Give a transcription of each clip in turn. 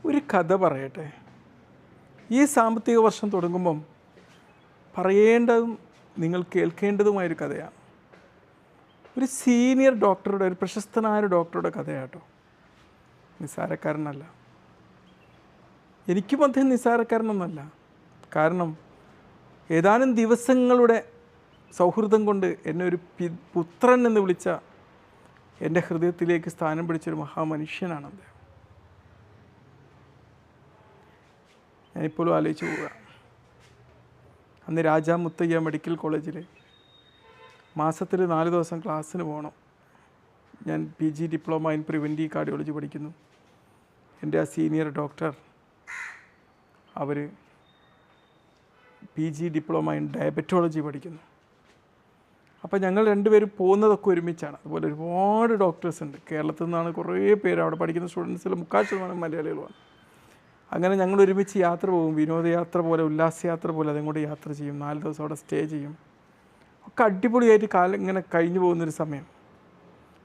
ഒരു കഥ പറയട്ടെ. ഈ സാമ്പത്തിക വർഷം തുടങ്ങുമ്പം പറയേണ്ടതും നിങ്ങൾ കേൾക്കേണ്ടതുമായൊരു കഥയാണ്. ഒരു സീനിയർ ഡോക്ടറുടെ, ഒരു പ്രശസ്തനായ ഡോക്ടറുടെ കഥയാട്ടോ. നിസ്സാരക്കാരനല്ല. എനിക്കും അദ്ദേഹം നിസ്സാരക്കാരനൊന്നല്ല. കാരണം ഏതാനും ദിവസങ്ങളുടെ സൗഹൃദം കൊണ്ട് എന്നെ ഒരു പുത്രൻ എന്ന് വിളിച്ച എൻ്റെ ഹൃദയത്തിലേക്ക് സ്ഥാനം പിടിച്ചൊരു മഹാമനുഷ്യനാണ് അദ്ദേഹം. ഞാനിപ്പോഴും ആലോചിച്ച് പോവുക. അന്ന് രാജാ മുത്തയ്യ മെഡിക്കൽ കോളേജിൽ മാസത്തിൽ 4 ദിവസം ക്ലാസ്സിന് പോകണം. ഞാൻ PG diploma in preventive cardiology പഠിക്കുന്നു. എൻ്റെ ആ സീനിയർ ഡോക്ടർ അവർ PG ഡിപ്ലോമ ഇൻ ഡയബറ്റോളജി പഠിക്കുന്നു. അപ്പോൾ ഞങ്ങൾ രണ്ടുപേരും പോകുന്നതൊക്കെ ഒരുമിച്ചാണ്. അതുപോലെ ഒരുപാട് ഡോക്ടേഴ്സ് ഉണ്ട്. കേരളത്തിൽ നിന്നാണ് കുറേ പേര് അവിടെ പഠിക്കുന്ന സ്റ്റുഡൻസിൽ 3/4% മലയാളികളുമാണ്. അങ്ങനെ ഞങ്ങൾ ഒരുമിച്ച് യാത്ര പോകും. വിനോദയാത്ര പോലെ, ഉല്ലാസയാത്ര പോലെ അതങ്ങോട്ട് യാത്ര ചെയ്യും. 4 ദിവസം അവിടെ സ്റ്റേ ചെയ്യും. ഒക്കെ അടിപൊളിയായിട്ട് കാലം ഇങ്ങനെ കഴിഞ്ഞു പോകുന്നൊരു സമയം.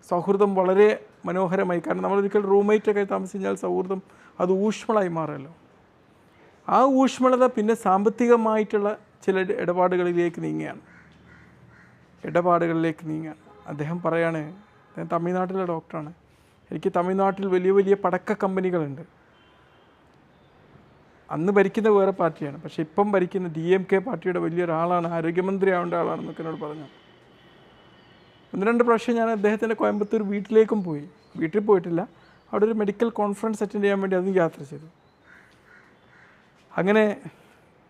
സൗഹൃദം വളരെ മനോഹരമായി. കാരണം നമ്മളൊരിക്കൽ റൂംമേറ്റൊക്കെ താമസിച്ച് കഴിഞ്ഞാൽ സൗഹൃദം അത് ഊഷ്മളമായി മാറുമല്ലോ. ആ ഊഷ്മളത പിന്നെ സാമ്പത്തികമായിട്ടുള്ള ചില ഇടപാടുകളിലേക്ക് നീങ്ങുകയാണ്. അദ്ദേഹം പറയാണ്, അദ്ദേഹം തമിഴ്നാട്ടിലെ ഡോക്ടറാണ്. എനിക്ക് തമിഴ്നാട്ടിൽ വലിയ വലിയ പടക്ക കമ്പനികളുണ്ട്. അന്ന് ഭരിക്കുന്ന വേറെ പാർട്ടിയാണ്, പക്ഷേ ഇപ്പം ഭരിക്കുന്ന DMK പാർട്ടിയുടെ വലിയൊരാളാണ്, ആരോഗ്യമന്ത്രി ആവേണ്ട ആളാണെന്നൊക്കെ എന്നോട് പറഞ്ഞു. 1-2 പ്രാവശ്യം ഞാൻ അദ്ദേഹത്തിൻ്റെ കോയമ്പത്തൂർ വീട്ടിലേക്കും പോയി. വീട്ടിൽ പോയിട്ടില്ല, അവിടെ ഒരു മെഡിക്കൽ കോൺഫറൻസ് അറ്റൻഡ് ചെയ്യാൻ വേണ്ടി അതും യാത്ര ചെയ്തു. അങ്ങനെ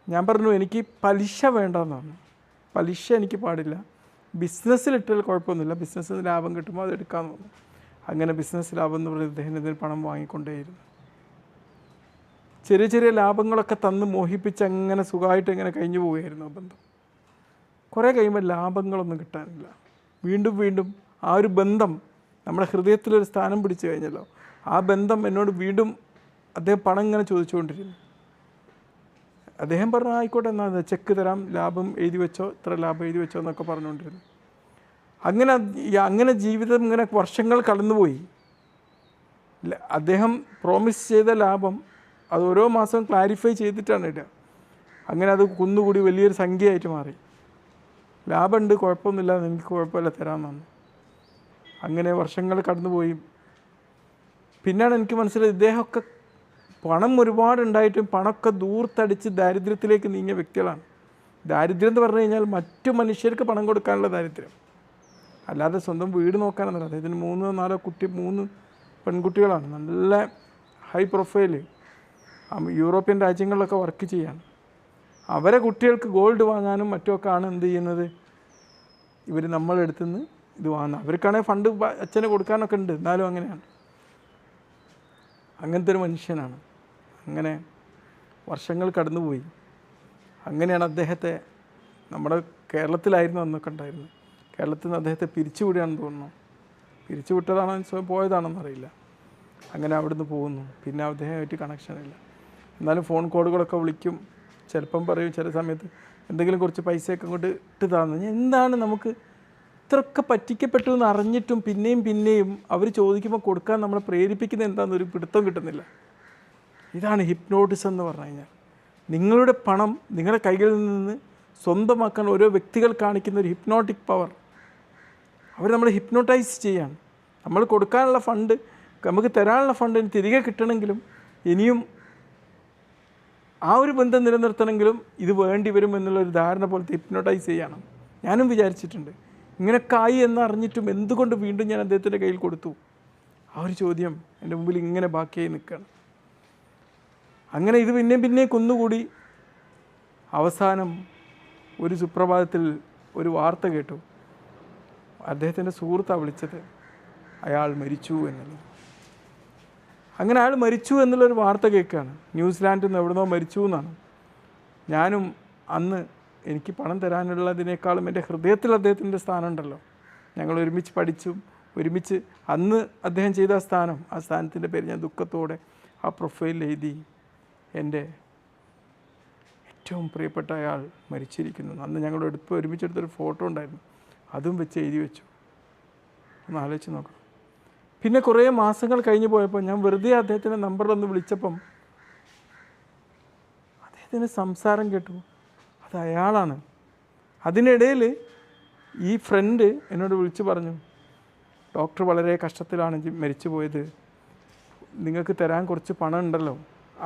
ഞാൻ പറഞ്ഞു, എനിക്ക് പലിശ വേണ്ടെന്ന് പറഞ്ഞു. പലിശ എനിക്ക് പാടില്ല, ബിസിനസ്സിലിട്ടാൽ കുഴപ്പമൊന്നുമില്ല, ബിസിനസ്സിൽ നിന്ന് ലാഭം കിട്ടുമ്പോൾ അത് എടുക്കാമെന്ന് പറഞ്ഞു. അങ്ങനെ ബിസിനസ് ലാഭം എന്ന് പറഞ്ഞ് അദ്ദേഹത്തിന് പണം വാങ്ങിക്കൊണ്ടേയിരുന്നു. ചെറിയ ചെറിയ ലാഭങ്ങളൊക്കെ തന്ന് മോഹിപ്പിച്ച് അങ്ങനെ സുഖമായിട്ട് ഇങ്ങനെ കഴിഞ്ഞു പോവുകയായിരുന്നു ആ ബന്ധം. കുറേ കഴിയുമ്പോൾ ലാഭങ്ങളൊന്നും കിട്ടാനില്ല. വീണ്ടും വീണ്ടും ആ ഒരു ബന്ധം നമ്മുടെ ഹൃദയത്തിലൊരു സ്ഥാനം പിടിച്ചു കഴിഞ്ഞല്ലോ. ആ ബന്ധം എന്നോട് വീണ്ടും അദ്ദേഹം പണം ഇങ്ങനെ ചോദിച്ചുകൊണ്ടിരുന്നു. അദ്ദേഹം പറഞ്ഞു, ആയിക്കോട്ടെ എന്നാൽ ചെക്ക് തരാം, ലാഭം എഴുതി വെച്ചോ, ഇത്ര ലാഭം എഴുതി വെച്ചോ എന്നൊക്കെ പറഞ്ഞുകൊണ്ടിരുന്നു. അങ്ങനെ ജീവിതം ഇങ്ങനെ വർഷങ്ങൾ കടന്നുപോയി. അദ്ദേഹം പ്രോമിസ് ചെയ്ത ലാഭം അത് ഓരോ മാസവും ക്ലാരിഫൈ ചെയ്തിട്ടാണ് ഇടുക. അങ്ങനെ അത് കുന്നുകൂടി വലിയൊരു സംഖ്യയായിട്ട് മാറി. ലാഭമുണ്ട്, കുഴപ്പമൊന്നുമില്ല, എനിക്ക് കുഴപ്പമില്ല, തരാമെന്നാണ്. അങ്ങനെ വർഷങ്ങൾ കടന്നുപോയി. പിന്നെയാണ് എനിക്ക് മനസ്സിലായത്, ഇദ്ദേഹമൊക്കെ പണം ഒരുപാടുണ്ടായിട്ടും പണമൊക്കെ ദൂർത്തടിച്ച് ദാരിദ്ര്യത്തിലേക്ക് നീങ്ങിയ വ്യക്തികളാണ്. ദാരിദ്ര്യം എന്ന് പറഞ്ഞു കഴിഞ്ഞാൽ മറ്റു മനുഷ്യർക്ക് പണം കൊടുക്കാനുള്ള ദാരിദ്ര്യം, അല്ലാതെ സ്വന്തം വീട് നോക്കാനൊന്നുമില്ല. അദ്ദേഹത്തിന് 3 പെൺകുട്ടികളാണ്, നല്ല ഹൈ പ്രൊഫൈല്, യൂറോപ്യൻ രാജ്യങ്ങളിലൊക്കെ വർക്ക് ചെയ്യാൻ. അവരെ കുട്ടികൾക്ക് ഗോൾഡ് വാങ്ങാനും മറ്റുമൊക്കെ ആണ് എന്ത് ചെയ്യുന്നത്, ഇവർ നമ്മളെടുത്തുനിന്ന് ഇത് വാങ്ങുന്നത്. അവർക്കാണെങ്കിൽ ഫണ്ട് അച്ഛന് കൊടുക്കാനൊക്കെ ഉണ്ട്, എന്നാലും അങ്ങനെയാണ്. അങ്ങനത്തെ ഒരു മനുഷ്യനാണ്. അങ്ങനെ വർഷങ്ങൾ കടന്നുപോയി. അങ്ങനെയാണ് അദ്ദേഹത്തെ, നമ്മുടെ കേരളത്തിലായിരുന്നു അന്നൊക്കെ ഉണ്ടായിരുന്നത്, കേരളത്തിൽ നിന്ന് അദ്ദേഹത്തെ പിരിച്ചുവിടുകയാണെന്ന് തോന്നുന്നു. പിരിച്ചുവിട്ടതാണോ പോയതാണെന്നറിയില്ല. അങ്ങനെ അവിടുന്ന് പോകുന്നു. പിന്നെ അദ്ദേഹമായിട്ട് കണക്ഷനില്ല. എന്നാലും ഫോൺ കോളുകളൊക്കെ വിളിക്കും. ചിലപ്പം പറയും, ചില സമയത്ത് എന്തെങ്കിലും കുറച്ച് പൈസയൊക്കെ അങ്ങോട്ട് ഇട്ട് തന്നു. എന്താണ് നമുക്ക് ഇത്രയൊക്കെ പറ്റിക്കപ്പെട്ടു എന്ന് അറിഞ്ഞിട്ടും പിന്നെയും അവർ ചോദിക്കുമ്പോൾ കൊടുക്കാൻ നമ്മളെ പ്രേരിപ്പിക്കുന്നത് എന്താണെന്നൊരു പിടുത്തം കിട്ടുന്നില്ല. ഇതാണ് ഹിപ്നോട്ടിസം എന്ന് പറഞ്ഞു കഴിഞ്ഞാൽ. നിങ്ങളുടെ പണം നിങ്ങളുടെ കൈകളിൽ നിന്ന് സ്വന്തമാക്കാൻ ഓരോ വ്യക്തികൾ കാണിക്കുന്ന ഒരു ഹിപ്നോട്ടിക് പവർ. അവർ നമ്മളെ ഹിപ്നോട്ടൈസ് ചെയ്യാണ്. നമ്മൾ കൊടുക്കാനുള്ള ഫണ്ട്, നമുക്ക് തരാനുള്ള ഫണ്ട് തിരികെ കിട്ടണമെങ്കിലും ഇനിയും ആ ഒരു ബന്ധം നിലനിർത്തണമെങ്കിലും ഇത് വേണ്ടി വരും എന്നുള്ളൊരു ധാരണ പോലത്തെ ഹിപ്നോട്ടൈസ് ചെയ്യണം. ഞാനും വിചാരിച്ചിട്ടുണ്ട്, ഇങ്ങനെയൊക്കെ ആയി എന്നറിഞ്ഞിട്ടും എന്തുകൊണ്ട് വീണ്ടും ഞാൻ അദ്ദേഹത്തിൻ്റെ കയ്യിൽ കൊടുത്തു. ആ ഒരു ചോദ്യം എൻ്റെ മുമ്പിൽ ഇങ്ങനെ ബാക്കിയായി നിൽക്കുകയാണ്. അങ്ങനെ ഇത് പിന്നെയും കുന്നുകൂടി. അവസാനം ഒരു സുപ്രഭാതത്തിൽ ഒരു വാർത്ത കേട്ടു. അദ്ദേഹത്തിൻ്റെ സുഹൃത്താണ് വിളിച്ചത്, അയാൾ മരിച്ചു എന്നുള്ളത്. അങ്ങനെ അയാൾ മരിച്ചു എന്നുള്ളൊരു വാർത്ത കേൾക്കുകയാണ്. ന്യൂസിലാൻഡിൽ നിന്ന് എവിടുന്നോ മരിച്ചു എന്നാണ്. ഞാനും അന്ന് എനിക്ക് പണം തരാനുള്ളതിനേക്കാളും എൻ്റെ ഹൃദയത്തിൽ അദ്ദേഹത്തിൻ്റെ സ്ഥാനം ഉണ്ടല്ലോ. ഞങ്ങൾ ഒരുമിച്ച് പഠിച്ചു, ഒരുമിച്ച് അന്ന് അദ്ദേഹം ചെയ്ത ആ സ്ഥാനത്തിൻ്റെ പേര് ഞാൻ ദുഃഖത്തോടെ ആ പ്രൊഫൈലിൽ എഴുതി. എൻ്റെ ഏറ്റവും പ്രിയപ്പെട്ട അയാൾ മരിച്ചിരിക്കുന്നു. അന്ന് ഞങ്ങളുടെ ഒരുമിച്ചെടുത്തൊരു ഫോട്ടോ ഉണ്ടായിരുന്നു, അതും വെച്ച് എഴുതി വെച്ചു. ഒന്ന് ആലോചിച്ച് നോക്കണം. പിന്നെ കുറേ മാസങ്ങൾ കഴിഞ്ഞ് പോയപ്പോൾ ഞാൻ വെറുതെ അദ്ദേഹത്തിൻ്റെ നമ്പറിലൊന്ന് വിളിച്ചപ്പം അദ്ദേഹത്തിൻ്റെ സംസാരം കേട്ടു, അത് അയാളാണ്. അതിനിടയിൽ ഈ ഫ്രണ്ട് എന്നോട് വിളിച്ചു പറഞ്ഞു, ഡോക്ടർ വളരെ കഷ്ടത്തിലാണ് മരിച്ചു പോയത്, നിങ്ങൾക്ക് തരാൻ കുറച്ച് പണം ഉണ്ടല്ലോ,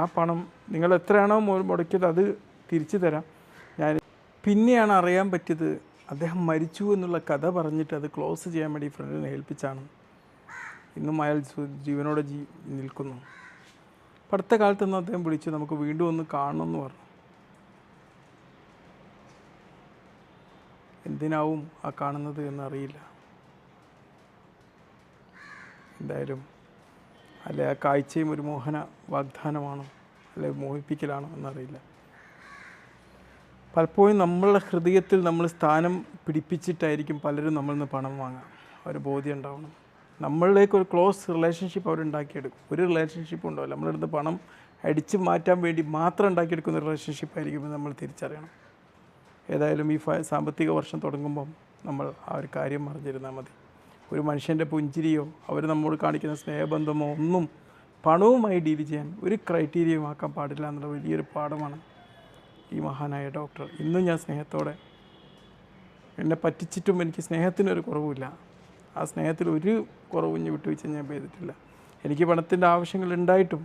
ആ പണം നിങ്ങൾ എത്രയാണോ മുടക്കിയത് അത് തിരിച്ചു തരാം. ഞാൻ പിന്നെയാണ് അറിയാൻ പറ്റിയത് അദ്ദേഹം മരിച്ചു എന്നുള്ള കഥ പറഞ്ഞിട്ട് അത് ക്ലോസ് ചെയ്യാൻ വേണ്ടി ഫ്രണ്ടിനെ ഏൽപ്പിച്ചാണ്. ഇന്നും അയാൾ ജീവനോടെ നിൽക്കുന്നു. അടുത്ത കാലത്തൊന്നും അദ്ദേഹം വിളിച്ചു, നമുക്ക് വീണ്ടും ഒന്ന് കാണണമെന്ന് പറഞ്ഞു. എന്തിനാവും ആ കാണുന്നത് എന്നറിയില്ല. എന്തായാലും അല്ലെ ആ കാഴ്ചയും ഒരു മോഹന വാഗ്ദാനമാണോ അല്ലെ മോഹിപ്പിക്കലാണോ എന്നറിയില്ല. പലപ്പോഴും നമ്മളുടെ ഹൃദയത്തിൽ നമ്മൾ സ്ഥാനം പിടിപ്പിച്ചിട്ടായിരിക്കും പലരും നമ്മളിൽ നിന്ന് പണം വാങ്ങാം. ഒരു ബോധ്യം ഉണ്ടാവണം. നമ്മളിലേക്ക് ഒരു ക്ലോസ് റിലേഷൻഷിപ്പ് അവരുണ്ടാക്കിയെടുക്കും. ഒരു റിലേഷൻഷിപ്പ് ഉണ്ടാവില്ല, നമ്മളിടുന്ന് പണം അടിച്ചു മാറ്റാൻ വേണ്ടി മാത്രം ഉണ്ടാക്കിയെടുക്കുന്ന റിലേഷൻഷിപ്പ് ആയിരിക്കും നമ്മൾ തിരിച്ചറിയണം. ഏതായാലും ഈ സാമ്പത്തിക വർഷം തുടങ്ങുമ്പം നമ്മൾ ആ ഒരു കാര്യം അറിഞ്ഞിരുന്നാൽ മതി. ഒരു മനുഷ്യൻ്റെ പുഞ്ചിരിയോ അവർ നമ്മോട് കാണിക്കുന്ന സ്നേഹബന്ധമോ ഒന്നും പണവുമായി ഡീൽ ചെയ്യാൻ ഒരു ക്രൈറ്റീരിയയും ആക്കാൻ പാടില്ല എന്നുള്ള വലിയൊരു പാഠമാണ് ഈ മഹാനായ ഡോക്ടർ. ഇന്നും ഞാൻ സ്നേഹത്തോടെ, എന്നെ പറ്റിച്ചിട്ടും എനിക്ക് സ്നേഹത്തിനൊരു കുറവുമില്ല. ആ സ്നേഹത്തിൽ ഒരു കുറവും വിട്ടുവീഴ്ച ഞാൻ ചെയ്തിട്ടില്ല. എനിക്ക് പണത്തിൻ്റെ ആവശ്യങ്ങൾ ഉണ്ടായിട്ടും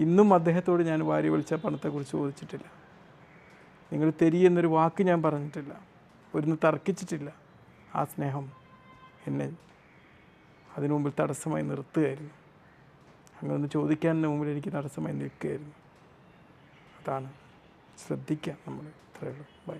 ഇന്നും അദ്ദേഹത്തോട് ഞാൻ വാരി വിളിച്ച പണത്തെക്കുറിച്ച് ചോദിച്ചിട്ടില്ല. നിങ്ങൾ തരി എന്നൊരു വാക്ക് ഞാൻ പറഞ്ഞിട്ടില്ല, ഒരുന്ന് തർക്കിച്ചിട്ടില്ല. ആ സ്നേഹം എന്നെ അതിനു മുമ്പിൽ തടസ്സമായി നിർത്തുകയായിരുന്നു. അങ്ങനെ ഒന്ന് ചോദിക്കാൻ മുമ്പിൽ എനിക്ക് തടസ്സമായി നിൽക്കുകയായിരുന്നു. അതാണ് ശ്രദ്ധിക്കുക നമ്മൾ. ഇത്രയേ ഉള്ളൂ. ബൈ.